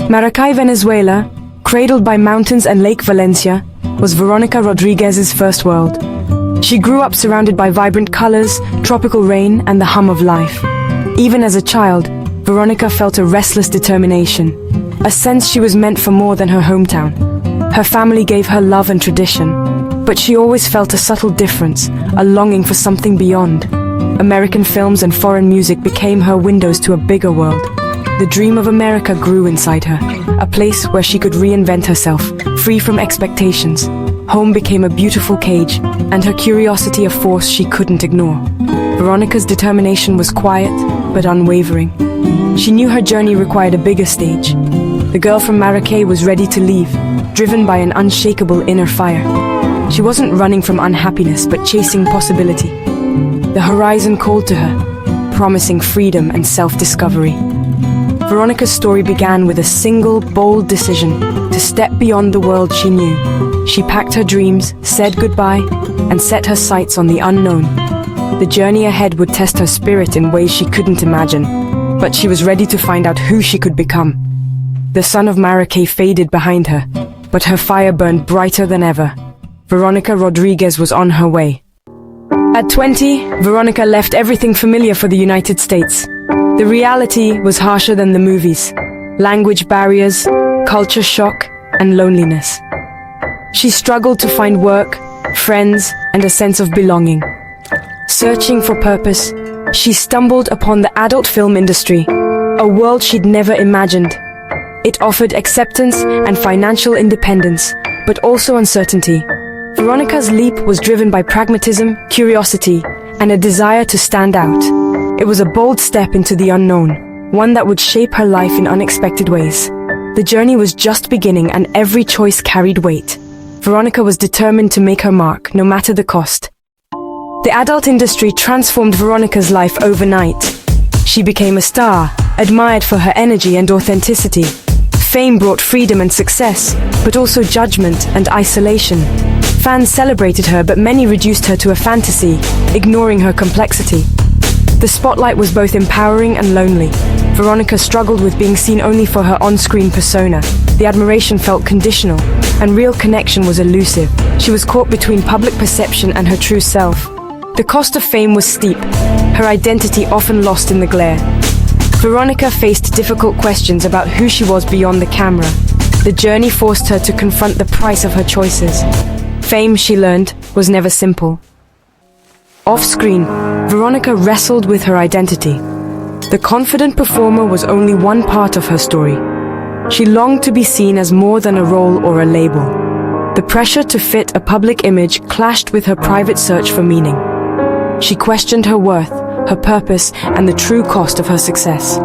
Maracay, Venezuela, cradled by mountains and Lake Valencia, was Veronica Rodriguez's first world. She grew up surrounded by vibrant colors, tropical rain, and the hum of life. Even as a child, Veronica felt a restless determination, a sense she was meant for more than her hometown. Her family gave her love and tradition, but she always felt a subtle difference, a longing for something beyond. American films and foreign music became her windows to a bigger world. The dream of America grew inside her, a place where she could reinvent herself, free from expectations. Home became a beautiful cage, and her curiosity a force she couldn't ignore. Veronica's determination was quiet, but unwavering. She knew her journey required a bigger stage. The girl from Maracay was ready to leave, driven by an unshakable inner fire. She wasn't running from unhappiness, but chasing possibility. The horizon called to her, promising freedom and self-discovery. Veronica's story began with a single, bold decision to step beyond the world she knew. She packed her dreams, said goodbye, and set her sights on the unknown. The journey ahead would test her spirit in ways she couldn't imagine, but she was ready to find out who she could become. The sun of Maracay faded behind her, but her fire burned brighter than ever. Veronica Rodriguez was on her way. At 20, Veronica left everything familiar for the United States. The reality was harsher than the movies. Language barriers, culture shock, and loneliness. She struggled to find work, friends, and a sense of belonging. Searching for purpose, she stumbled upon the adult film industry, a world she'd never imagined. It offered acceptance and financial independence, but also uncertainty. Veronica's leap was driven by pragmatism, curiosity, and a desire to stand out. It was a bold step into the unknown, one that would shape her life in unexpected ways. The journey was just beginning, and every choice carried weight. Veronica was determined to make her mark, no matter the cost. The adult industry transformed Veronica's life overnight. She became a star, admired for her energy and authenticity. Fame brought freedom and success, but also judgment and isolation. Fans celebrated her, but many reduced her to a fantasy, ignoring her complexity. The spotlight was both empowering and lonely. Veronica struggled with being seen only for her on-screen persona. The admiration felt conditional, and real connection was elusive. She was caught between public perception and her true self. The cost of fame was steep, her identity often lost in the glare. Veronica faced difficult questions about who she was beyond the camera. The journey forced her to confront the price of her choices. Fame, she learned, was never simple. Off-screen, Veronica wrestled with her identity. The confident performer was only one part of her story. She longed to be seen as more than a role or a label. The pressure to fit a public image clashed with her private search for meaning. She questioned her worth, her purpose, and the true cost of her success.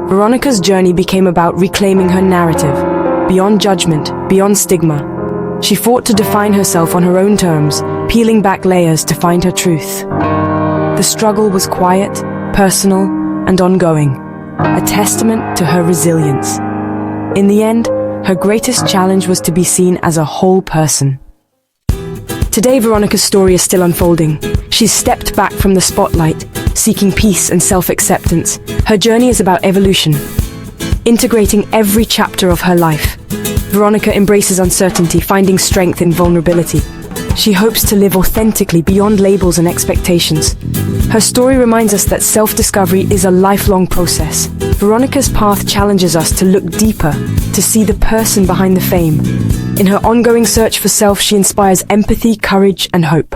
Veronica's journey became about reclaiming her narrative, beyond judgment, beyond stigma. She fought to define herself on her own terms, peeling back layers to find her truth. The struggle was quiet, personal, and ongoing, a testament to her resilience. In the end, her greatest challenge was to be seen as a whole person. Today, Veronica's story is still unfolding. She's stepped back from the spotlight, seeking peace and self-acceptance. Her journey is about evolution, integrating every chapter of her life. Veronica embraces uncertainty, finding strength in vulnerability. She hopes to live authentically beyond labels and expectations. Her story reminds us that self-discovery is a lifelong process. Veronica's path challenges us to look deeper, to see the person behind the fame. In her ongoing search for self, she inspires empathy, courage, and hope.